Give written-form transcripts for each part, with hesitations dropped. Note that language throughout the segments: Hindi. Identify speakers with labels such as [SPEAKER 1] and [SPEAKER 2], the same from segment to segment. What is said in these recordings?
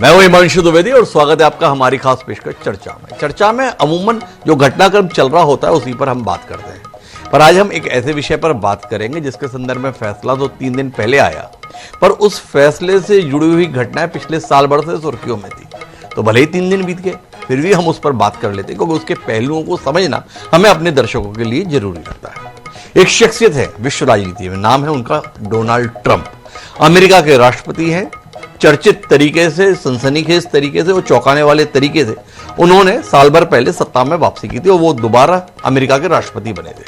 [SPEAKER 1] मैं हूं हिमांशु द्विवेदी और स्वागत है आपका हमारी खास पेशकश चर्चा में। चर्चा में अमूमन जो घटनाक्रम चल रहा होता है उसी पर हम बात करते हैं, पर आज हम एक ऐसे विषय पर बात करेंगे जिसके संदर्भ में फैसला तो 3 दिन पहले आया, पर उस फैसले से जुड़ी हुई घटनाएं पिछले साल भर से सुर्खियों में थी। तो भले ही 3 दिन बीत गए, फिर भी हम उस पर बात कर लेते हैं क्योंकि उसके पहलुओं को समझना हमें अपने दर्शकों के लिए जरूरी लगता है। एक शख्सियत है विश्व राजनीति में, नाम है उनका डोनाल्ड ट्रंप। अमेरिका के राष्ट्रपति हैं। चर्चित तरीके से, सनसनीखेज तरीके से और चौंकाने वाले तरीके से उन्होंने साल भर पहले सत्ता में वापसी की थी और वो दोबारा अमेरिका के राष्ट्रपति बने थे।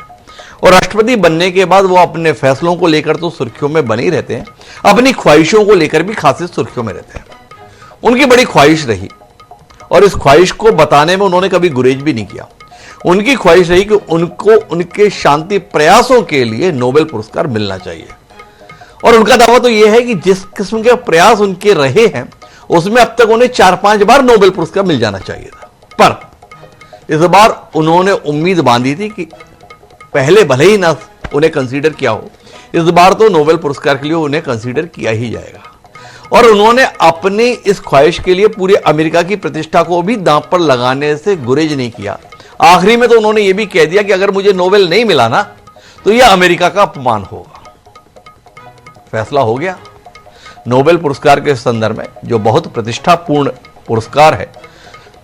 [SPEAKER 1] और राष्ट्रपति बनने के बाद वो अपने फैसलों को लेकर तो सुर्खियों में बने ही रहते हैं, अपनी ख्वाहिशों को लेकर भी खासी सुर्खियों में रहते हैं। उनकी बड़ी ख्वाहिश रही और इस ख्वाहिश को बताने में उन्होंने कभी गुरेज भी नहीं किया। उनकी ख्वाहिश रही कि उनको उनके शांति प्रयासों के लिए नोबेल पुरस्कार मिलना चाहिए। और उनका दावा तो यह है कि जिस किस्म के प्रयास उनके रहे हैं उसमें अब तक उन्हें 4-5 बार नोबेल पुरस्कार मिल जाना चाहिए था। पर इस बार उन्होंने उम्मीद बांधी थी कि पहले भले ही ना उन्हें कंसीडर किया हो, इस बार तो नोबेल पुरस्कार के लिए उन्हें कंसीडर किया ही जाएगा। और उन्होंने अपनी इस ख्वाहिश के लिए पूरे अमेरिका की प्रतिष्ठा को भी दांव पर लगाने से गुरेज नहीं किया। आखिरी में तो उन्होंने यह भी कह दिया कि अगर मुझे नोबेल नहीं मिला ना तो यह अमेरिका का अपमान होगा। फैसला हो गया। नोबेल पुरस्कार के संदर्भ में, जो बहुत प्रतिष्ठापूर्ण पुरस्कार है,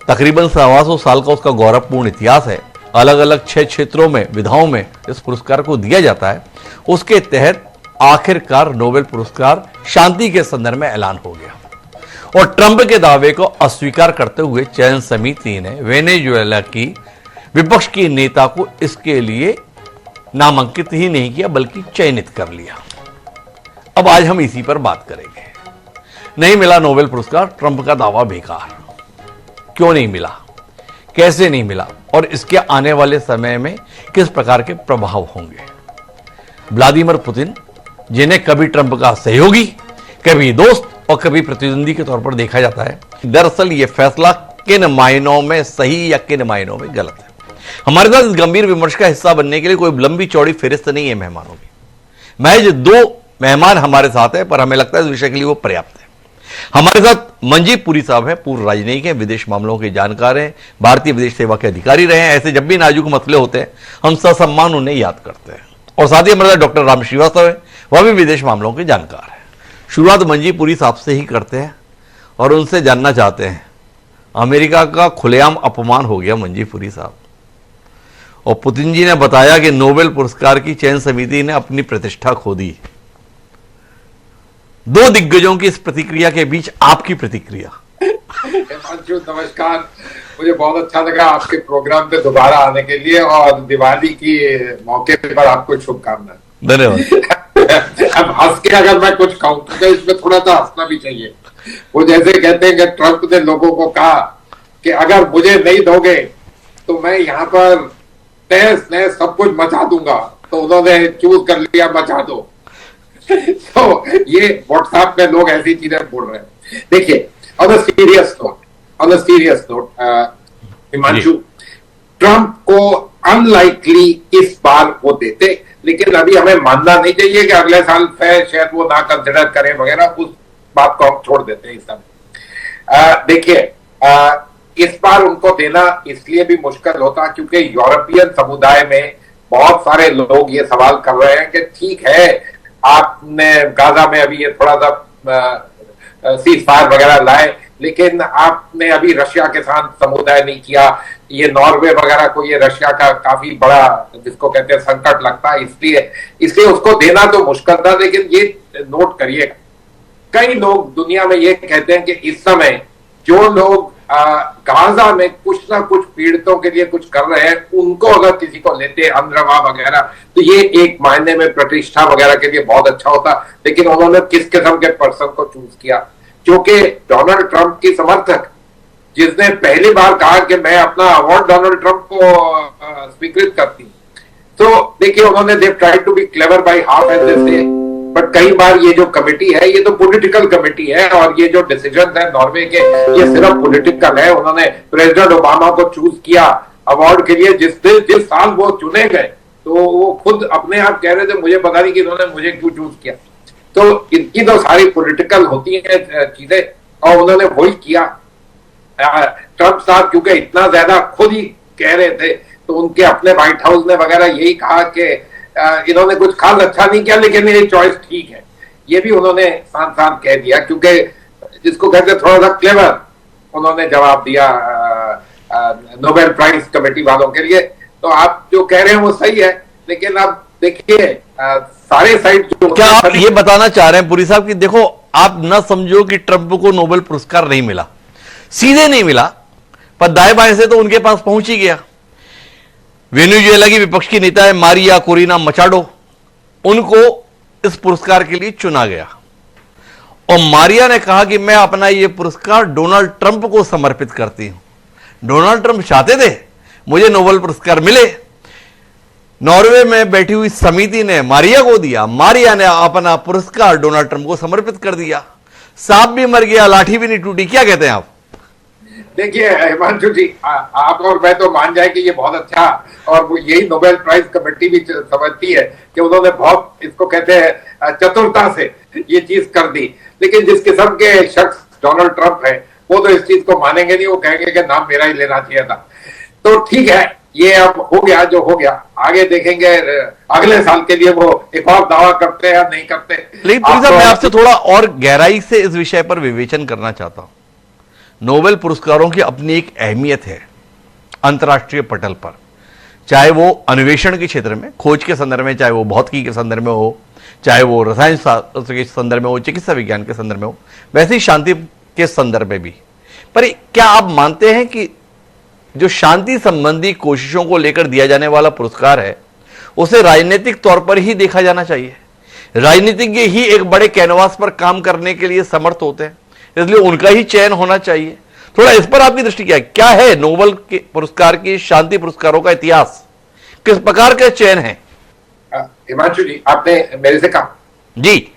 [SPEAKER 1] तकरीबन 125 साल का उसका गौरवपूर्ण इतिहास है, अलग अलग 6 क्षेत्रों में, विधाओं में इस पुरस्कार को दिया जाता है, उसके तहत आखिरकार नोबेल पुरस्कार शांति के संदर्भ में ऐलान हो गया। और ट्रंप के दावे को अस्वीकार करते हुए चयन समिति ने वेनेजुएला की विपक्ष की नेता को इसके लिए नामांकित ही नहीं किया बल्कि चयनित कर लिया। अब आज हम इसी पर बात करेंगे। नहीं मिला नोबेल पुरस्कार, ट्रंप का दावा बेकार। क्यों नहीं मिला, कैसे नहीं मिला और इसके आने वाले समय में किस प्रकार के प्रभाव होंगे। व्लादिमीर पुतिन, जिन्हें कभी ट्रंप का सहयोगी, कभी दोस्त और कभी प्रतिद्वंदी के तौर पर देखा जाता है, दरअसल यह फैसला किन मायनों में सही या किन मायनों में गलत है। हमारे साथ इस गंभीर विमर्श का हिस्सा बनने के लिए कोई लंबी चौड़ी फेरिस्त नहीं है मेहमानों की। महज 2 मेहमान हमारे साथ है, पर हमें लगता है इस विषय के लिए वो पर्याप्त है। हमारे साथ मंजीव पुरी साहब हैं, पूर्व राजनयिक हैं, विदेश मामलों के जानकार हैं, भारतीय विदेश सेवा के अधिकारी रहे हैं। ऐसे जब भी नाजुक मसले होते हैं हम ससम्मान उन्हें याद करते हैं। और साथ ही हमारे साथ डॉक्टर राम श्रीवास्तव है, वह भी विदेश मामलों के जानकार है। शुरुआत मंजीव पुरी साहब से ही करते हैं और उनसे जानना चाहते हैं, अमेरिका का खुलेआम अपमान हो गया मंजीव पुरी साहब, और पुतिन जी ने बताया कि नोबेल पुरस्कार की चयन समिति ने अपनी प्रतिष्ठा खो दी। 2 दिग्गजों की इस प्रतिक्रिया के बीच आपकी प्रतिक्रिया।
[SPEAKER 2] नमस्कार, मुझे बहुत अच्छा लगा आपके प्रोग्राम पे दोबारा आने के लिए और दिवाली की मौके पर आपको शुभकामनाएं।
[SPEAKER 1] धन्यवाद।
[SPEAKER 2] अब हंस के अगर मैं कुछ कहूँ तो इसमें थोड़ा सा हंसना भी चाहिए। वो जैसे कहते हैं कि ट्रंप ने लोगों को कहा कि अगर मुझे नहीं दोगे तो मैं यहाँ पर तहस नहस सब कुछ मचा दूंगा, तो उन्होंने चूज कर लिया मचा दो। तो ये व्हाट्सएप में लोग ऐसी चीजें बोल रहे हैं। देखिए, on a serious note Himanshu, Trump को अनलाइकली इस बार वो देते, लेकिन अभी हमें मानना नहीं चाहिए कि अगले साल शायद वो ना कंसिडर करें वगैरह, उस बात को हम छोड़ देते हैं इस समय। देखिए, इस बार उनको देना इसलिए भी मुश्किल होता क्योंकि यूरोपियन समुदाय में बहुत सारे लोग ये सवाल कर रहे हैं कि ठीक है, आपने गाजा में अभी ये थोड़ा सा सीज फायर वगैरह लाए, लेकिन आपने अभी रशिया के साथ समुदाय नहीं किया। ये नॉर्वे वगैरह को ये रशिया का काफी बड़ा, जिसको कहते हैं, संकट लगता है, इसलिए उसको देना तो मुश्किल था। लेकिन ये नोट करिएगा, कई लोग दुनिया में ये कहते हैं कि इस समय जो लोग गाजा में कुछ ना कुछ पीड़ितों के लिए कुछ कर रहे हैं, उनको अगर किसी को लेते अनरवा वगैरह, तो ये एक मायने में प्रतिष्ठा वगैरह के लिए बहुत अच्छा होता। लेकिन उन्होंने किस किस्म के पर्सन को चूज किया, जो कि डोनाल्ड ट्रंप की समर्थक, जिसने पहली बार कहा कि मैं अपना अवार्ड डोनाल्ड ट्रंप को स्वीकृत करती। तो देखिए, उन्होंने they try to be clever by half as they say, but कई बार ये जो कमेटी है ये तो पॉलिटिकल कमेटी है, और ये जो डिसीजन है नॉर्वे के, ये सिर्फ पॉलिटिकल है। उन्होंने प्रेसिडेंट ओबामा को चूज किया अवार्ड के लिए जिस साल वो चुने गए, तो वो खुद अपने आप कह रहे थे मुझे पता नहीं कि इन्होंने मुझे क्यों चूज किया। तो इनकी तो सारी पॉलिटिकल होती है चीजें। और उन्होंने वही किया। ट्रंप साहब क्योंकि इतना ज्यादा खुद ही कह रहे थे, तो उनके अपने व्हाइट हाउस ने वगैरह यही कहा कि इन्होंने कुछ खास अच्छा नहीं किया, लेकिन ये चॉइस ठीक है। ये भी उन्होंने साफ साफ कह दिया, क्योंकि जिसको कहते थोड़ा सा क्लेवर उन्होंने जवाब दिया नोबेल प्राइज कमेटी वालों के लिए। तो आप जो कह रहे हैं वो सही है, लेकिन अब देखिए सारे साइड जो
[SPEAKER 1] क्या आप ये बताना चाह रहे हैं पुरी साहब कि देखो, आप न समझो कि ट्रंप को नोबेल पुरस्कार नहीं मिला, सीधे नहीं मिला, पर दाएं बाएं से तो उनके पास पहुंच ही गया। वेनेजुएला की विपक्ष की नेता है मारिया कोरिना मचाडो, उनको इस पुरस्कार के लिए चुना गया और मारिया ने कहा कि मैं अपना यह पुरस्कार डोनाल्ड ट्रंप को समर्पित करती हूं। डोनाल्ड ट्रंप चाहते थे मुझे नोबेल पुरस्कार मिले। नॉर्वे में बैठी हुई समिति ने मारिया को दिया, मारिया ने अपना पुरस्कार डोनाल्ड ट्रंप को समर्पित कर दिया। सांप भी मर गया, लाठी भी नहीं टूटी। क्या कहते हैं आप?
[SPEAKER 2] देखिए हिमांशु जी, आप और मैं तो मान जाए कि ये बहुत अच्छा, और वो यही नोबेल प्राइज कमेटी भी समझती है कि उन्होंने बहुत, इसको कहते हैं चतुरता से ये चीज कर दी। लेकिन जिस किस्म के शख्स डोनाल्ड ट्रंप है, वो तो इस चीज को मानेंगे नहीं, वो कहेंगे कि नाम मेरा ही लेना चाहिए था। तो ठीक है, ये अब हो गया जो हो गया, आगे देखेंगे अगले साल के लिए वो एक और दावा करते हैं या नहीं करते।
[SPEAKER 1] लेकिन मैं आपसे थोड़ा और गहराई से इस विषय पर विवेचन करना चाहता हूं। नोबेल पुरस्कारों की अपनी एक अहमियत है अंतर्राष्ट्रीय पटल पर, चाहे वो अन्वेषण के क्षेत्र में, खोज के संदर्भ में, चाहे वो भौतिकी के संदर्भ में हो, चाहे वो रसायन शास्त्र के संदर्भ में हो, चिकित्सा विज्ञान के संदर्भ में हो, वैसे ही शांति के संदर्भ में भी। पर क्या आप मानते हैं कि जो शांति संबंधी कोशिशों को लेकर दिया जाने वाला पुरस्कार है, उसे राजनीतिक तौर पर ही देखा जाना चाहिए? राजनीतिज्ञ ही एक बड़े कैनवास पर काम करने के लिए समर्थ होते हैं, इसलिए उनका ही चयन होना चाहिए। थोड़ा इस पर आपकी दृष्टि क्या है? नोबेल के पुरस्कार की, शांति पुरस्कारों का इतिहास, किस प्रकार का चयन है?
[SPEAKER 2] हिमांशु जी, आपने मेरे से कहा
[SPEAKER 1] जी।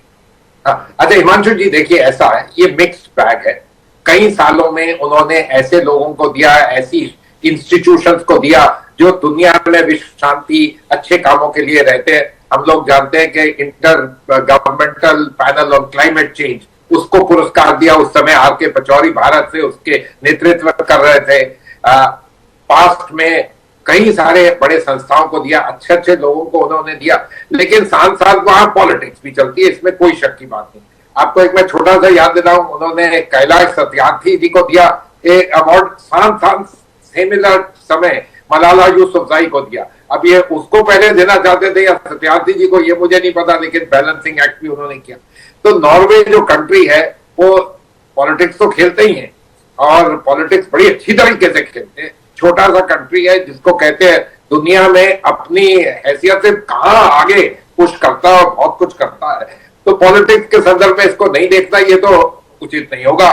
[SPEAKER 2] अच्छा हिमांशु जी, देखिए ऐसा है, ये मिक्स्ड बैग है। कई सालों में उन्होंने ऐसे लोगों को दिया, ऐसी इंस्टीट्यूशंस को दिया जो दुनिया में विश्व शांति, अच्छे कामों के लिए रहते हैं। हम लोग जानते हैं कि inter governmental panel on climate change, उसको पुरस्कार दिया उस समय आर के पचौरी भारत से उसके नेतृत्व कर रहे थे। पास्ट में कई सारे बड़े संस्थाओं को दिया, अच्छे अच्छे लोगों को उन्होंने दिया, लेकिन साथ साथ वहां पॉलिटिक्स भी चलती है, इसमें कोई शक की बात नहीं। आपको एक मैं छोटा सा याद देता हूं, उन्होंने कैलाश सत्यार्थी जी को दिया एक अवार्ड, साथ सिमिलर समय मलाला यूसुफजई को दिया। अब ये उसको पहले देना चाहते थे या सत्यार्थी जी को, ये मुझे नहीं पता, लेकिन बैलेंसिंग एक्ट भी उन्होंने किया। तो नॉर्वे जो कंट्री है वो पॉलिटिक्स तो खेलते ही है, और पॉलिटिक्स बड़ी अच्छी तरीके से खेलते हैं। छोटा सा कंट्री है जिसको कहते हैं दुनिया में अपनी हैसियत से कहां आगे पुश करता है और बहुत कुछ करता है। तो पॉलिटिक्स के संदर्भ में इसको नहीं देखना, ये तो उचित नहीं होगा।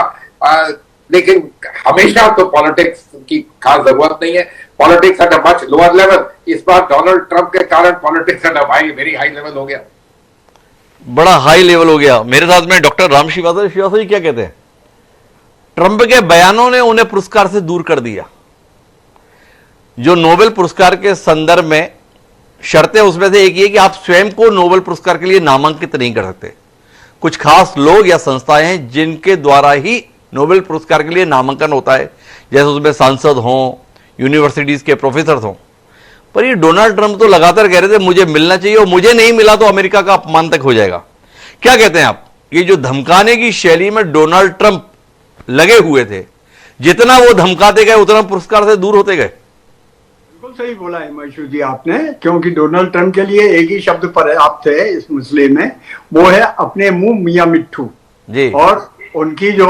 [SPEAKER 2] लेकिन हमेशा तो पॉलिटिक्स की खास जरूरत नहीं है। Politics at a much lower level, इस बार डोनाल्ड ट्रंप के कारण politics at a very high level हो गया,
[SPEAKER 1] बड़ा हाई लेवल हो गया। मेरे साथ में डॉक्टर राम श्रीवास्तव जी क्या कहते हैं? ट्रंप के बयानों ने उन्हें पुरस्कार से दूर कर दिया। जो नोबेल पुरस्कार के संदर्भ में शर्तें, उसमें से एक ये कि आप स्वयं को नोबेल पुरस्कार के लिए नामांकित नहीं कर सकते। कुछ खास लोग या संस्थाएं हैं जिनके द्वारा ही नोबेल पुरस्कार के लिए नामांकन होता है, जैसे उसमें सांसद हों, यूनिवर्सिटीज के प्रोफेसर हों। पर ये डोनाल्ड ट्रंप तो लगातार कह रहे थे मुझे मिलना चाहिए, और मुझे नहीं मिला तो अमेरिका का अपमान तक हो जाएगा। क्या कहते हैं आप? ये जो धमकाने की शैली में डोनाल्ड ट्रंप लगे हुए थे, जितना वो धमकाते गए उतना पुरस्कार से दूर होते गए।
[SPEAKER 3] बिल्कुल सही बोला हिमांशु जी आपने, क्योंकि डोनाल्ड ट्रंप के लिए एक ही शब्द पर आप थे इस मसले में, वो है अपने मुंह मियां मिट्ठू जी। और उनकी जो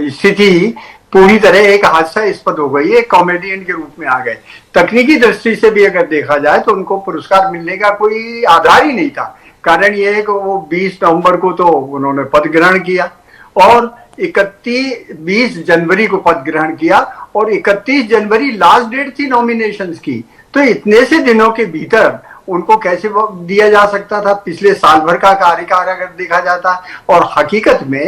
[SPEAKER 3] स्थिति पूरी तरह एक हास्यास्पद हो गई, एक कॉमेडियन के रूप में आ गए। तकनीकी दृष्टि से भी अगर देखा जाए तो उनको पुरस्कार मिलने का कोई आधार ही नहीं था। कारण यह है कि वो 20 नवंबर को तो उन्होंने पद ग्रहण किया, और 20 जनवरी को पद ग्रहण किया, और 31 जनवरी लास्ट डेट थी नॉमिनेशंस की। तो इतने से दिनों के भीतर उनको कैसे दिया जा सकता था? पिछले साल भर का कार्यकाल अगर देखा जाता। और हकीकत में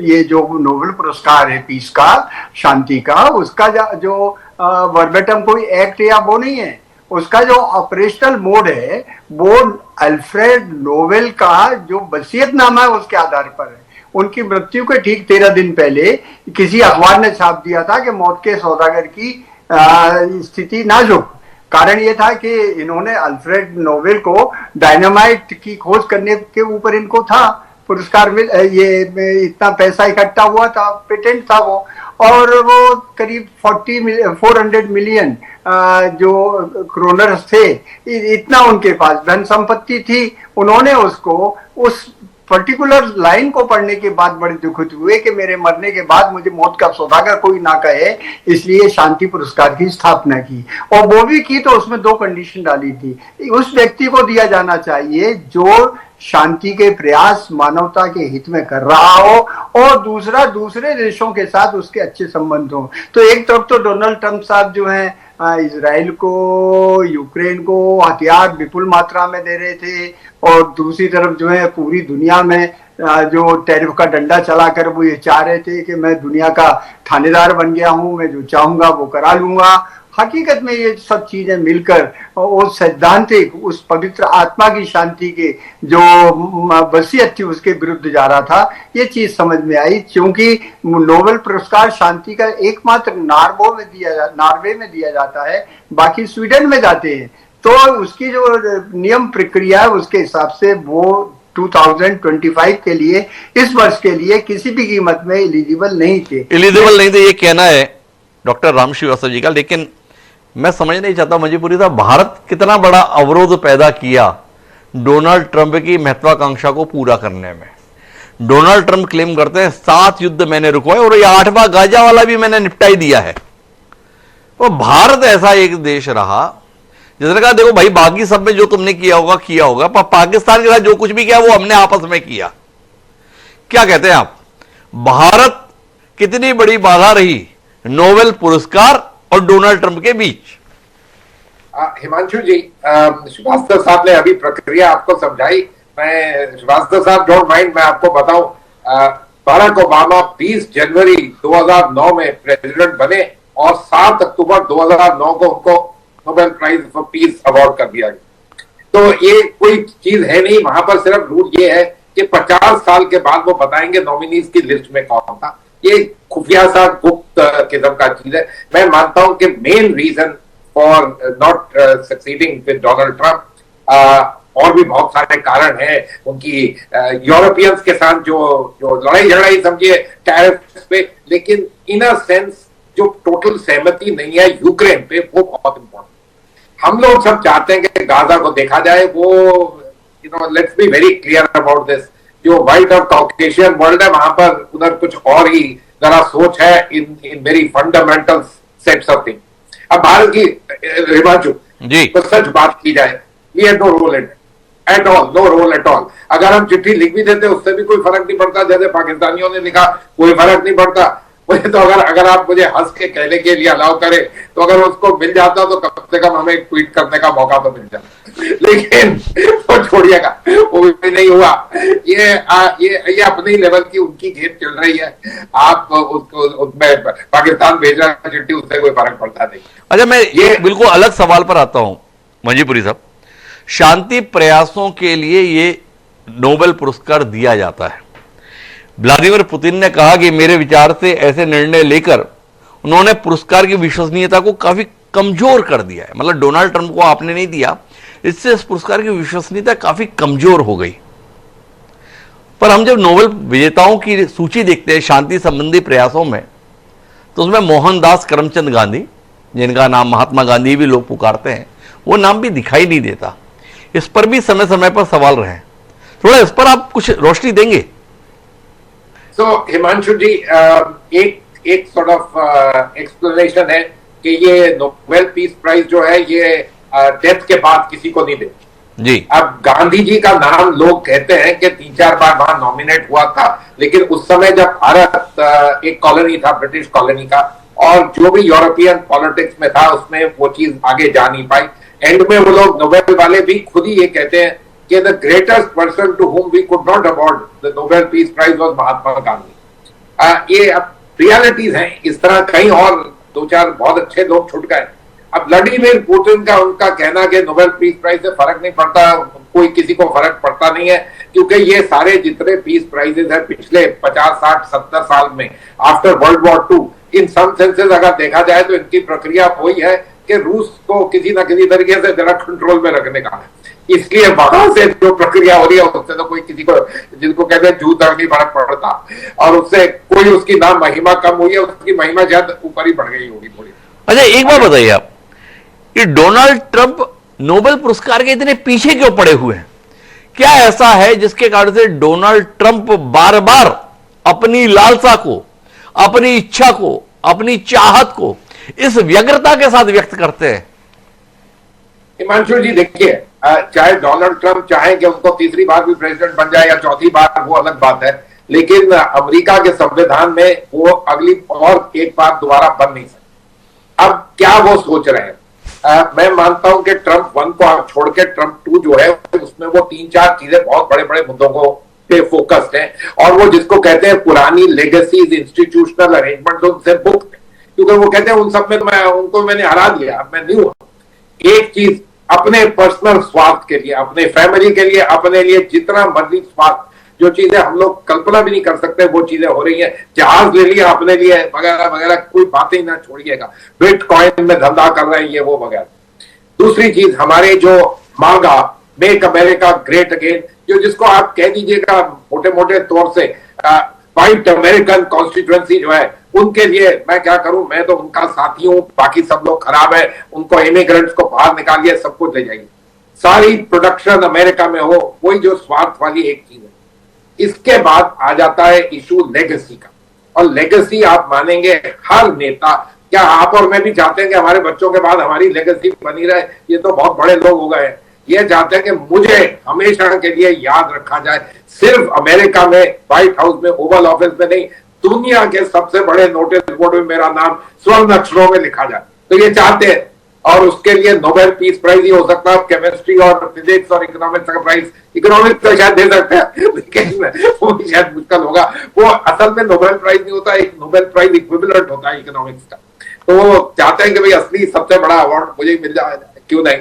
[SPEAKER 3] ये जो नोबेल पुरस्कार है पीस का, शांति का, उसका जो वर्बेटम कोई एक्ट या वो नहीं है, उसका जो ऑपरेशनल मोड है वो अल्फ्रेड नोबेल का जो वसीयतनामा है उसके आधार पर है। उनकी मृत्यु के ठीक 13 दिन पहले किसी अखबार ने छाप दिया था कि मौत के सौदागर की स्थिति नाजुक। कारण ये था कि इन्होंने अल्फ्रेड नोबेल को डायनामाइट की खोज करने के ऊपर इनको था पुरस्कार मिल, ये इतना पैसा इकट्ठा हुआ था, पेटेंट था वो, और वो करीब 400 मिलियन जो क्रोनर्स थे, इतना उनके पास धन संपत्ति थी। उन्होंने उसको उस पर्टिकुलर लाइन को पढ़ने के बाद बड़े दुखित हुए कि मेरे मरने के बाद मुझे मौत का सौदागर कोई ना कहे, इसलिए शांति पुरस्कार की स्थापना की। और वो भी की तो उसमें 2 कंडीशन डाली थी। उस व्यक्ति को दिया जाना चाहिए जो शांति के प्रयास मानवता के हित में कर रहा हो, और दूसरा दूसरे देशों के साथ उसके अच्छे संबंध हो। तो एक तरफ तो डोनाल्ड ट्रंप साहब जो हैं इजराइल को, यूक्रेन को हथियार विपुल मात्रा में दे रहे थे, और दूसरी तरफ जो है पूरी दुनिया में जो टैरिफ का डंडा चलाकर वो ये चाह रहे थे कि मैं दुनिया का थानेदार बन गया हूं, मैं जो चाहूंगा वो करा लूंगा। हकीकत में ये सब चीजें मिलकर उस सैद्धांतिक, उस पवित्र आत्मा की शांति के जो वसीयत थी उसके विरुद्ध जा रहा था। ये चीज समझ में आई, क्योंकि नोबेल पुरस्कार शांति का एकमात्र नॉर्वे में दिया जाता है, बाकी स्वीडन में जाते हैं। तो उसकी जो नियम प्रक्रिया है उसके हिसाब से वो 2025 के लिए, इस वर्ष के लिए किसी भी कीमत में एलिजिबल नहीं थे।
[SPEAKER 1] ये कहना है डॉक्टर राम श्रीवास्तव जी का। लेकिन मैं समझ नहीं चाहता मणिपुरी साहब, भारत कितना बड़ा अवरोध पैदा किया डोनाल्ड ट्रंप की महत्वाकांक्षा को पूरा करने में। डोनाल्ड ट्रंप क्लेम करते हैं 7 युद्ध मैंने रुकवाए और ये 8वां गाजा वाला भी मैंने निपटाई दिया है। तो भारत ऐसा एक देश रहा जिसने कहा देखो भाई बाकी सब में जो तुमने किया होगा, पर पाकिस्तान के साथ जो कुछ भी किया वो हमने आपस में किया। क्या कहते हैं आप, भारत कितनी बड़ी बाधा रही नोबेल पुरस्कार और डोनाल्ड ट्रंप के बीच?
[SPEAKER 2] हिमांशु जी, श्रीवास्तव साहब ने अभी प्रक्रिया आपको समझाई। मैं श्रीवास्तव साहब डोंट माइंड, मैं आपको बताऊं, बाराक ओबामा 20 जनवरी 2009 में प्रेसिडेंट बने और 7 अक्टूबर 2009 को उनको Nobel prize for peace award कर दिया गया। तो ये कोई चीज है नहीं, वहां पर सिर्फ रूल ये है कि 50 साल के बाद वो बताएंगे नॉमिनीज की लिस्ट में कौन था। ये खुफिया सा गुप्त किस्म का चीज है। मैं मानता हूं कि main reason for not succeeding with Donald Trump और भी बहुत सारे कारण हैं। उनकी यूरोपियंस के साथ जो लड़ाई झगड़ाई समझिए टैरिफ पे, लेकिन इन अ सेंस जो टोटल सहमति नहीं है यूक्रेन पे, वो बहुत इंपॉर्टेंट। हम लोग सब चाहते हैं कि गाजा को देखा जाए। वो let's be very clear about this, जो व्हाइट और कॉकेशियन वर्ल्ड है वहां पर उधर कुछ और ही जरा सोच है in very fundamental sets of thing. अब भारत की हिमांशु जी तो सच बात की जाए, we have no role at all, no role at all. अगर हम चिट्ठी लिख भी देते उससे भी कोई फर्क नहीं पड़ता, जैसे पाकिस्तानियों ने लिखा कोई फर्क नहीं पड़ता। तो अगर आप मुझे हंस के कहने के लिए अलाउ करें तो अगर उसको मिल जाता तो कम से कम हमें ट्वीट करने का मौका तो मिल जाता, लेकिन वो छोड़िएगा, वो भी नहीं हुआ। ये अपने लेवल की उनकी खेत चल रही है। आप उसको उसमें पाकिस्तान भेज रहा है चिट्ठी, उससे कोई फर्क पड़ता नहीं।
[SPEAKER 1] अच्छा, मैं ये बिल्कुल अलग सवाल पर आता हूं मणिपुरी साहब। शांति प्रयासों के लिए ये नोबेल पुरस्कार दिया जाता है। व्लादिमीर पुतिन ने कहा कि मेरे विचार से ऐसे निर्णय लेकर उन्होंने पुरस्कार की विश्वसनीयता को काफी कमजोर कर दिया है। मतलब डोनाल्ड ट्रंप को आपने नहीं दिया, इससे इस पुरस्कार की विश्वसनीयता काफी कमजोर हो गई। पर हम जब नोबेल विजेताओं की सूची देखते हैं शांति संबंधी प्रयासों में, तो उसमें मोहनदास करमचंद गांधी, जिनका नाम महात्मा गांधी भी लोग पुकारते हैं, वो नाम भी दिखाई नहीं देता। इस पर भी समय समय पर सवाल रहे, थोड़ा इस पर आप कुछ रोशनी देंगे?
[SPEAKER 2] हिमांशु जी, एक सॉर्ट ऑफ एक्सप्लेनेशन है कि ये नोबेल पीस प्राइज जो है ये डेथ के बाद किसी को नहीं देते
[SPEAKER 1] जी।
[SPEAKER 2] अब गांधी जी का नाम लोग कहते हैं कि 3-4 बार वहां नॉमिनेट हुआ था, लेकिन उस समय जब भारत एक कॉलोनी था, ब्रिटिश कॉलोनी का, और जो भी यूरोपियन पॉलिटिक्स में था उसमें वो चीज आगे जा नहीं पाई। एंड में वो लोग नोबेल वाले भी खुद ही ये कहते हैं कि the greatest person to whom we could not award the Nobel Peace Prize was Mahatma Gandhi. ये अब रियलिटीज हैं, इस तरह कहीं और 2-4 बहुत अच्छे लोग छूट गए। अब व्लादिमीर पुतिन का उनका कहना कि नोबेल पीस प्राइज से फर्क नहीं पड़ता, कोई किसी को फर्क पड़ता नहीं है, क्योंकि ये सारे जितने पीस प्राइजेस हैं पिछले 50, 60, 70 साल में आफ्टर वर्ल्ड वॉर 2, इन सम सेंसेस अगर देखा जाए तो इनकी प्रक्रिया वही है कि रूस को किसी ना किसी तरीके से जरा कंट्रोल में रखने का है। इसलिए वहां से जो प्रक्रिया हो रही है उससे तो कोई किसी को, जिनको कहते हैं जू तक नहीं फर्क पड़ता, और उससे कोई उसकी ना महिमा कम हुई है, उसकी महिमा शायद ऊपर ही बढ़ गई होगी थोड़ी।
[SPEAKER 1] अच्छा, एक बात बताइए आप, ये डोनाल्ड ट्रंप नोबेल पुरस्कार के इतने पीछे क्यों पड़े हुए हैं? क्या ऐसा है जिसके कारण से डोनाल्ड ट्रंप बार बार अपनी लालसा को, अपनी इच्छा को, अपनी चाहत को इस व्यग्रता के साथ व्यक्त करते हैं?
[SPEAKER 2] हिमांशु जी देखिए, चाहे डोनाल्ड ट्रंप चाहे कि उनको तीसरी बार भी प्रेसिडेंट बन जाए या चौथी बार, वो अलग बात है, लेकिन अमेरिका के संविधान में वो अगली और एक बार दोबारा बन नहीं सकते। अब क्या वो सोच रहे हैं? मैं मानता हूं कि ट्रंप 1 को आप छोड़ के ट्रंप 2 जो है उसमें वो 3-4 चीजें बहुत बड़े बड़े मुद्दों को पे फोकस्ड है, और वो जिसको कहते हैं पुरानी लेगेसीज, इंस्टीट्यूशनल अरेंजमेंट उनसे मुक्त, क्योंकि वो कहते हैं उन सब में तो मैंने हरा दिया, अब मैं नहीं हुआ। एक चीज अपने पर्सनल स्वार्थ के लिए, अपने फैमिली के लिए, अपने लिए जितना मर्जी स्वार्थ, जो चीजें हम लोग कल्पना भी नहीं कर सकते वो चीजें हो रही हैं। जहाज ले लिया अपने लिए वगैरह वगैरह, कोई बातें ही ना छोड़िएगा, बिटकॉइन में धंधा कर रहे हैं ये वो वगैरह। दूसरी चीज, हमारे जो मांगा मेक अमेरिका ग्रेट अगेन, जो जिसको आप कह दीजिएगा मोटे मोटे तौर से व्हाइट अमेरिकन कॉन्स्टिट्यूएंसी जो है, उनके लिए मैं क्या करूं, मैं तो उनका साथी हूं, बाकी सब लोग खराब है, उनको इमिग्रेंट्स को बाहर निकालिए, सब कुछ ले जाइए, सारी प्रोडक्शन अमेरिका में हो, वही जो स्वार्थ वाली एक चीज है। इसके बाद आ जाता है इशू लेगेसी का, और लेगेसी आप मानेंगे हर नेता, क्या आप और मैं भी चाहते हैं कि हमारे बच्चों के बाद हमारी लेगेसी बनी रहे? ये तो बहुत बड़े लोग हो गए हैं, ये चाहते हैं कि मुझे हमेशा के लिए याद रखा जाए, सिर्फ अमेरिका में व्हाइट हाउस में, ओवल ऑफिस में नहीं, दुनिया के सबसे बड़े नोटिस बोर्ड में मेरा नाम स्वर्ण अक्षरों में लिखा जाए। तो ये चाहते हैं, और उसके लिए नोबेल पीस प्राइज ही हो सकता है, केमिस्ट्री और फिजिक्स और इकोनॉमिक्स का प्राइज, इकोनॉमिक्स तो शायद दे सकते हैं लेकिन वो शायद मुश्किल होगा, वो असल में नोबेल प्राइज नहीं होता, एक नोबेल प्राइज इक्विवेलेंट होता है इकोनॉमिक्स का। तो वो चाहते हैं कि भाई असली सबसे बड़ा अवार्ड मुझे मिल जाए, क्यों नहीं।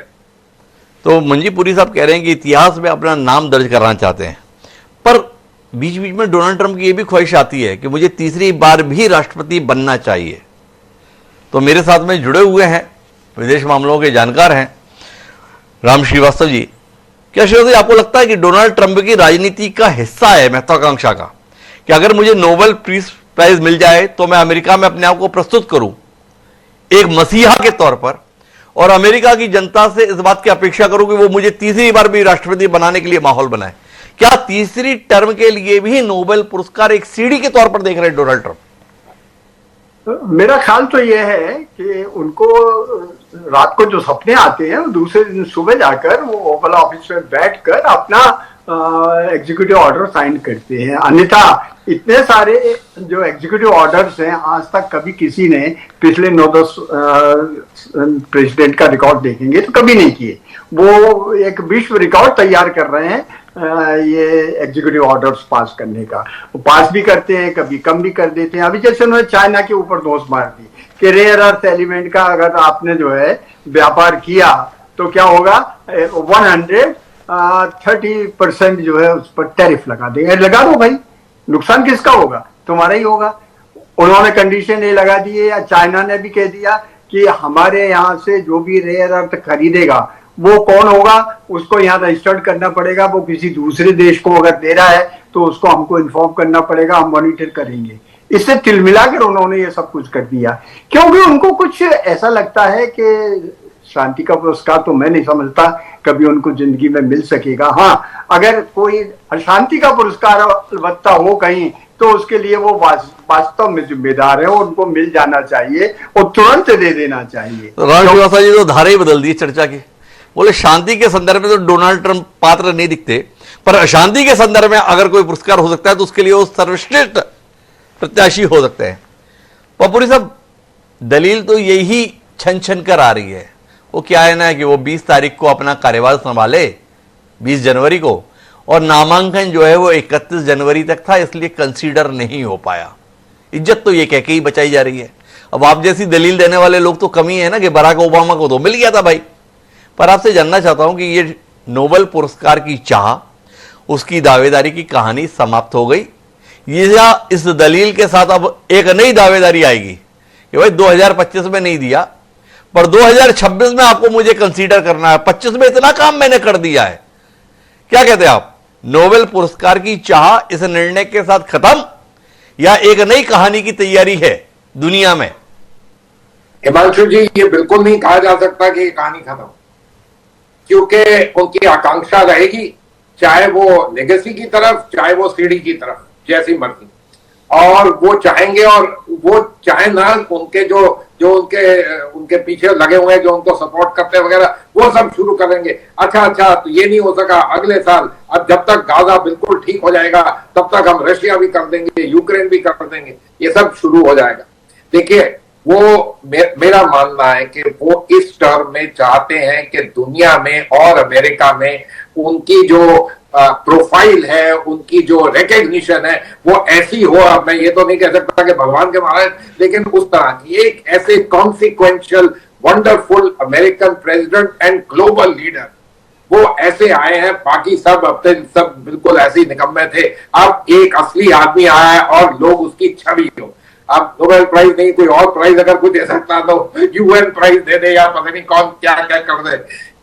[SPEAKER 1] तो मंजी पुरी साहब कह रहे हैं कि इतिहास में अपना नाम दर्ज करना चाहते हैं, पर बीच बीच में डोनाल्ड ट्रंप की यह भी ख्वाहिश आती है कि मुझे तीसरी बार भी राष्ट्रपति बनना चाहिए। तो मेरे साथ में जुड़े हुए हैं, विदेश मामलों के जानकार हैं, राम श्रीवास्तव जी। क्या श्रीवास्तव जी, आपको लगता है कि डोनाल्ड ट्रंप की राजनीति का हिस्सा है महत्वाकांक्षा का, कि अगर मुझे नोबेल पीस प्राइज मिल जाए तो मैं अमेरिका में अपने आप को प्रस्तुत करूं एक मसीहा के तौर पर, और अमेरिका की जनता से इस बात की अपेक्षा करूं कि वो मुझे तीसरी बार भी राष्ट्रपति बनाने के लिए माहौल बनाए? क्या तीसरी टर्म के लिए भी नोबेल पुरस्कार एक सीढ़ी के तौर पर देख रहे हैं डोनाल्ड ट्रंप?
[SPEAKER 3] मेरा ख्याल तो यह है कि उनको रात को जो सपने आते हैं, दूसरे दिन सुबह जाकर वो ओवल ऑफिस में बैठकर अपना एग्जीक्यूटिव ऑर्डर साइन करते हैं। अन्यथा इतने सारे जो एग्जीक्यूटिव ऑर्डर्स हैं, आज तक कभी किसी ने पिछले 9-10 प्रेसिडेंट का रिकॉर्ड देखेंगे तो कभी नहीं किए। वो एक विश्व रिकॉर्ड तैयार कर रहे हैं ये एग्जीक्यूटिव ऑर्डर्स पास करने का। वो पास भी करते हैं, कभी कम भी कर देते हैं। अभी जैसे उन्होंने चाइना के ऊपर दोष मार दी कि रेयर अर्थ एलिमेंट का अगर आपने जो है व्यापार किया तो क्या होगा, 130% जो है उस पर टैरिफ लगा देंगे। लगा दो भाई, नुकसान किसका होगा? तुम्हारा ही होगा। उन्होंने कंडीशन ये लगा दी है, या चाइना ने भी कह दिया कि हमारे यहाँ से जो भी रेयर अर्थ खरीदेगा वो कौन होगा, उसको यहाँ रजिस्टर्ड करना पड़ेगा। वो किसी दूसरे देश को अगर दे रहा है तो उसको हमको इन्फॉर्म करना पड़ेगा, हम मॉनिटर करेंगे। इससे तिलमिलाकर उन्होंने ये सब कुछ कर दिया, क्योंकि उनको कुछ ऐसा लगता है कि शांति का पुरस्कार तो मैं नहीं समझता कभी उनको जिंदगी में मिल सकेगा। हाँ, अगर कोई अशांति का पुरस्कार अलबत्ता हो कहीं तो उसके लिए वो वास्तव में जिम्मेदार है, उनको मिल जाना चाहिए और तुरंत दे देना चाहिए।
[SPEAKER 1] तो राम श्रीवास्तव जी तो धारा ही बदल दी चर्चा की, बोले शांति के संदर्भ में तो डोनाल्ड ट्रंप पात्र नहीं दिखते, पर अशांति के संदर्भ में अगर कोई पुरस्कार हो सकता है तो उसके लिए वो सर्वश्रेष्ठ प्रत्याशी हो सकते हैं। पपुरी साहब, दलील तो यही छन छन कर आ रही है। वो क्या है ना कि वो 20 तारीख को अपना कार्यभार संभाले, 20 जनवरी को, और नामांकन जो है वो 31 जनवरी तक था, इसलिए कंसीडर नहीं हो पाया। इज्जत तो ये कह के ही बचाई जा रही है। अब आप जैसी दलील देने वाले लोग तो कमी है ना, कि बराक ओबामा को तो मिल गया था भाई। पर आपसे जानना चाहता हूं कि ये नोबेल पुरस्कार की चाह, उसकी दावेदारी की कहानी समाप्त हो गई। या इस दलील के साथ अब एक नई दावेदारी आएगी कि भाई 2025 में नहीं दिया, पर 2026 में आपको मुझे कंसीडर करना है, 25 में इतना काम मैंने कर दिया है। क्या कहते हैं आप? नोबेल पुरस्कार की चाह इस निर्णय के साथ खत्म या एक नई कहानी की तैयारी है दुनिया में?
[SPEAKER 2] हिमांशु जी, ये बिल्कुल नहीं कहा जा सकता कि ये कहानी खत्म, क्योंकि उनकी आकांक्षा रहेगी, चाहे वो लेगेसी की तरफ, चाहे वो सीढ़ी की तरफ, जैसी मर्जी, और वो चाहेंगे, और वो चाहे ना उनके जो उनके पीछे लगे हुए हैं, जो उनको सपोर्ट करते हैं वगैरह, वो सब शुरू करेंगे। अच्छा तो ये नहीं हो सका अगले साल, अब जब तक गाजा बिल्कुल ठीक हो जाएगा तब तक हम रशिया भी कर देंगे, यूक्रेन भी कर देंगे, ये सब शुरू हो जाएगा। देखिए, वो मेरा मानना है कि वो इस टर्म में चाहते हैं कि दुनिया में और अमेरिका में उनकी जो प्रोफाइल है, उनकी जो रिकग्निशन है, वो ऐसी हो। अब मैं ये तो नहीं कह सकता कि भगवान के महाराज, लेकिन उस तरह की एक ऐसे consequential wonderful American president and global leader, वो ऐसे आए हैं। बाकी सब अब तक सब बिल्कुल ऐसे ही निकम्मे थे। अब एक असली आदमी आया है और लोग उसकी छवि हो। अब नोबेल प्राइज नहीं, कोई और प्राइज अगर कोई दे सकता तो यूएन प्राइज दे दे, या पता नहीं कौन क्या क्या कर दे।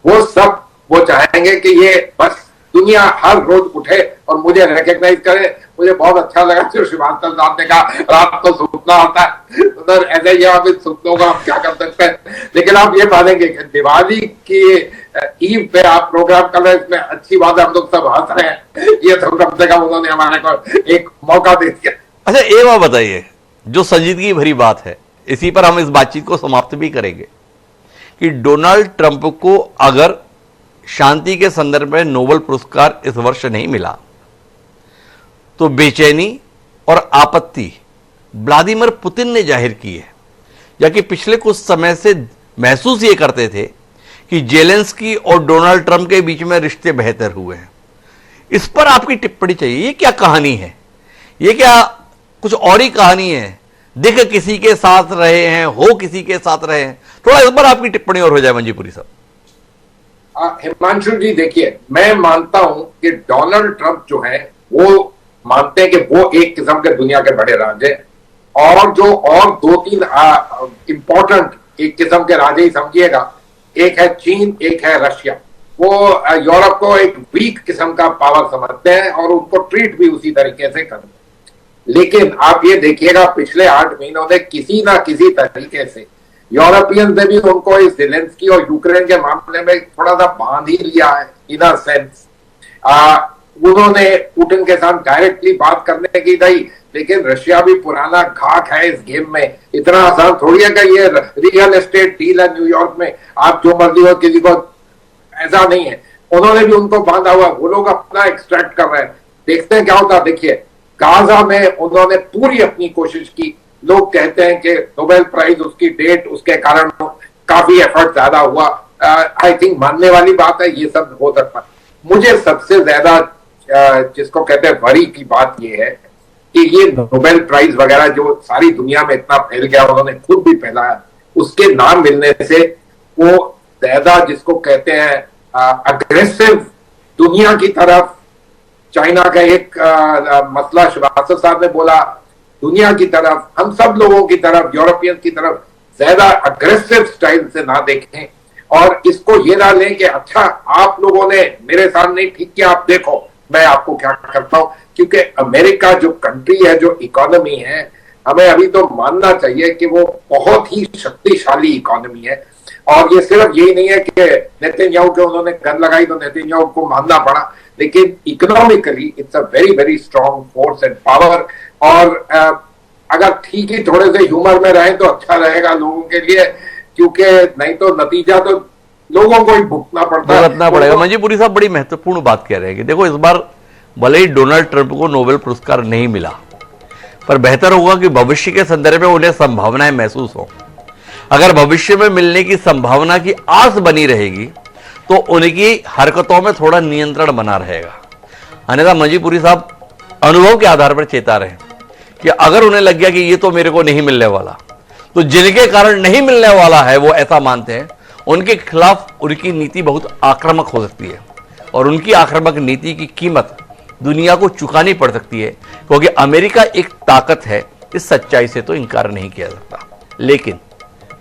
[SPEAKER 2] वो सब वो चाहेंगे कि ये बस दुनिया हर रोज उठे और मुझे रिकॉग्नाइज करे। मुझे बहुत अच्छा लगा जो श्रीवास्तव साहब ने कहा, रात को सूखना आता है, उधर ऐसे ही सूखनों का आप क्या कर सकते हैं। लेकिन आप ये मानेंगे कि दिवाली की ईव पे आप प्रोग्राम कर रहे हैं, इसमें अच्छी बात है, हम लोग सब हंस रहे हैं। ये तो कम से कम उन्होंने हमारे को एक मौका दे दिया।
[SPEAKER 1] अच्छा, एक बात बताइए, जो संजीदगी भरी बात है, इसी पर हम इस बातचीत को समाप्त भी करेंगे कि डोनाल्ड ट्रंप को अगर शांति के संदर्भ में नोबेल पुरस्कार इस वर्ष नहीं मिला तो बेचैनी और आपत्ति व्लादिमीर पुतिन ने जाहिर की है, जबकि पिछले कुछ समय से महसूस ये करते थे कि जेलेंस्की और डोनाल्ड ट्रंप के बीच में रिश्ते बेहतर हुए हैं। इस पर आपकी टिप्पणी चाहिए। ये क्या कहानी है? ये क्या कुछ और ही कहानी है? दिख किसी के साथ रहे हैं, हो किसी के साथ रहे हैं? थोड़ा इस पर आपकी टिप्पणी और हो जाए मंजीपुरी साहब।
[SPEAKER 2] हिमांशु जी, देखिए, मैं मानता हूं कि डोनाल्ड ट्रंप जो है वो मानते हैं कि वो एक किस्म के दुनिया के बड़े राजे, और जो और 2-3 इंपॉर्टेंट एक किस्म के राजे ही समझिएगा, एक है चीन, एक है रशिया। वो यूरोप को एक वीक किस्म का पावर समझते हैं और उनको ट्रीट भी उसी तरीके से करते हैं। लेकिन आप ये देखिएगा, पिछले 8 महीनों में किसी ना किसी तरीके से यूरोपियन ने भी उनको इस जेलेंस्की और यूक्रेन के मामले में थोड़ा सा बांध ही लिया है इन अ सेंस। उन्होंने पुतिन के साथ डायरेक्टली बात करने की गई, लेकिन रशिया भी पुराना घाट है इस गेम में। इतना आसान थोड़ी है कि ये रियल एस्टेट डील है न्यूयॉर्क में, आप जो मर्जी हो किसी को, ऐसा नहीं है। उन्होंने भी उनको बांधा हुआ, वो लोग अपना एक्सट्रैक्ट कर रहे हैं। देखते हैं क्या होता। देखिए, गाजा में उन्होंने पूरी अपनी कोशिश की। लोग कहते हैं कि नोबेल प्राइज, उसकी डेट, उसके कारण काफी एफर्ट ज्यादा हुआ। आई थिंक मानने वाली बात है, ये सब हो सकता है। मुझे सबसे ज्यादा जिसको कहते हैं वरी की बात ये है कि ये नोबेल प्राइज वगैरह जो सारी दुनिया में इतना फैल गया, उन्होंने खुद भी फैलाया, उसके नाम मिलने से वो ज्यादा जिसको कहते हैं अग्रेसिव दुनिया की तरफ, चाइना का एक मसला श्रीवास्तव साहब ने बोला, दुनिया की तरफ, हम सब लोगों की तरफ, यूरोपियन की तरफ ज्यादा अग्रेसिव स्टाइल से ना देखें और इसको ये ना लें कि अच्छा आप लोगों ने मेरे साथ नहीं ठीक किया, आप देखो मैं आपको क्या करता हूं। क्योंकि अमेरिका जो कंट्री है, जो इकोनॉमी है, हमें अभी तो मानना चाहिए कि वो बहुत ही शक्तिशाली इकोनॉमी है। और ये सिर्फ यही नहीं है कि नेतन्याहू के उन्होंने गन लगाई तो नेतन्याहू को मानना पड़ा, लेकिन economically it's a very very strong force and power. और अगर ठीक ही थोड़े से ह्यूमर में रहें तो अच्छा रहेगा लोगों के लिए, क्योंकि नहीं तो नतीजा तो लोगों को ही भुगतना
[SPEAKER 1] पड़ेगा। मंजीपुरी साहब बड़ी महत्वपूर्ण बात कह रहे हैं कि देखो, इस बार भले ही डोनाल्ड ट्रंप को नोबेल पुरस्कार नहीं मिला, पर बेहतर होगा कि भविष्य के संदर्भ में उन्हें संभावनाएं महसूस हो। अगर भविष्य में मिलने की संभावना की आस बनी रहेगी तो उनकी हरकतों में थोड़ा नियंत्रण बना रहेगा। अन्यथा मंजीपुरी साहब अनुभव के आधार पर चेता रहे कि अगर उन्हें लग गया कि ये तो मेरे को नहीं मिलने वाला, तो जिनके कारण नहीं मिलने वाला है वो ऐसा मानते हैं, उनके खिलाफ उनकी नीति बहुत आक्रामक हो सकती है। और उनकी आक्रामक नीति की कीमत दुनिया को चुकानी पड़ सकती है, क्योंकि अमेरिका एक ताकत है, इस सच्चाई से तो इनकार नहीं किया सकता। लेकिन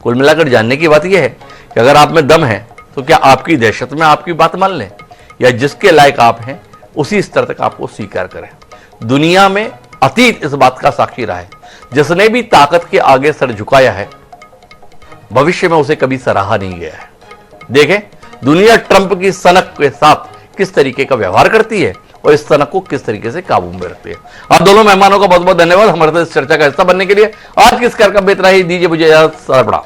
[SPEAKER 1] कुल मिलाकर जानने की बात यह है कि अगर आप में दम है तो क्या आपकी दहशत में आपकी बात मान लें, या जिसके लायक आप हैं उसी स्तर तक आपको स्वीकार करें। दुनिया में अतीत इस बात का साक्षी रहा है, जिसने भी ताकत के आगे सर झुकाया है भविष्य में उसे कभी सराहा नहीं गया है। देखें दुनिया ट्रंप की सनक के साथ किस तरीके का व्यवहार करती है और इस सनक को किस तरीके से काबू में रखती है। आप दोनों मेहमानों का बहुत बहुत धन्यवाद हमारे साथ इस चर्चा का हिस्सा बनने के लिए। आज की इस कार्यक्रम में इतना ही, दीजिए मुझे इजाजत, सरपड़ा।